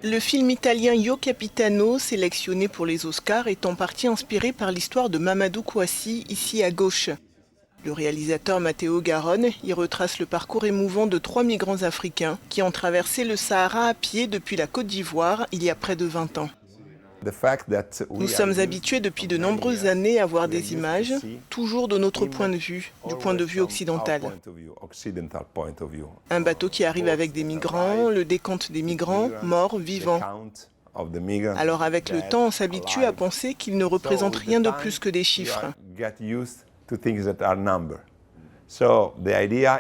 Le film italien Io Capitano, sélectionné pour les Oscars, est en partie inspiré par l'histoire de Mamadou Kouassi, ici à gauche. Le réalisateur Matteo Garonne y retrace le parcours émouvant de 3 migrants africains qui ont traversé le Sahara à pied depuis la Côte d'Ivoire il y a près de 20 ans. Nous sommes habitués depuis de nombreuses années à voir des images, toujours de notre point de vue, du point de vue occidental. Un bateau qui arrive avec des migrants, le décompte des migrants, morts, vivants. Alors avec le temps, on s'habitue à penser qu'ils ne représentent rien de plus que des chiffres.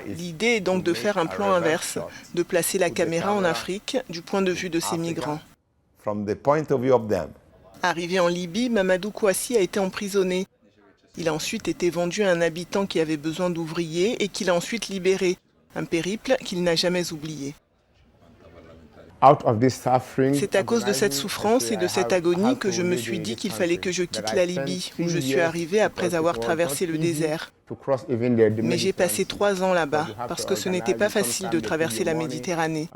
L'idée est donc de faire un plan inverse, de placer la caméra en Afrique du point de vue de ces migrants. Arrivé en Libye, Mamadou Kouassi a été emprisonné. Il a ensuite été vendu à un habitant qui avait besoin d'ouvriers et qu'il a ensuite libéré. Un périple qu'il n'a jamais oublié. C'est à cause de cette souffrance et de cette agonie que je me suis dit qu'il fallait que je quitte la Libye, où je suis arrivé après avoir traversé le désert. Mais j'ai passé 3 ans là-bas, parce que ce n'était pas facile de traverser la Méditerranée.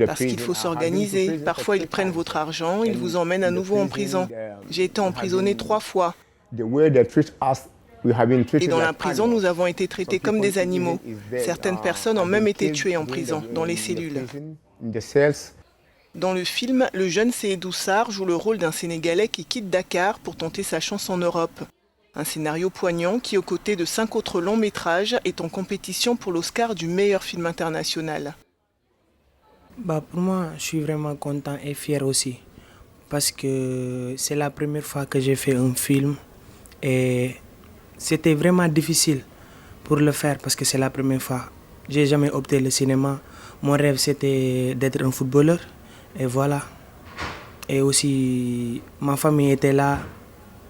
Parce qu'il faut s'organiser. Parfois, ils prennent votre argent, ils vous emmènent à nouveau en prison. J'ai été emprisonné 3 fois. Et dans la prison, nous avons été traités comme des animaux. Certaines personnes ont même été tuées en prison, dans les cellules. Dans le film, le jeune Seydou Sarr joue le rôle d'un Sénégalais qui quitte Dakar pour tenter sa chance en Europe. Un scénario poignant qui, aux côtés de 5 autres longs métrages, est en compétition pour l'Oscar du meilleur film international. Pour moi, je suis vraiment content et fier aussi. Parce que c'est la première fois que j'ai fait un film. Et c'était vraiment difficile pour le faire parce que c'est la première fois. J'ai jamais opté le cinéma. Mon rêve, c'était d'être un footballeur. Et voilà. Et aussi, ma famille était là.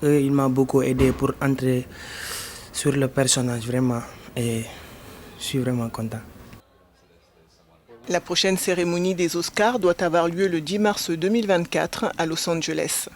Eux, ils m'ont beaucoup aidé pour entrer sur le personnage, vraiment. Et je suis vraiment content. La prochaine cérémonie des Oscars doit avoir lieu le 10 mars 2024 à Los Angeles.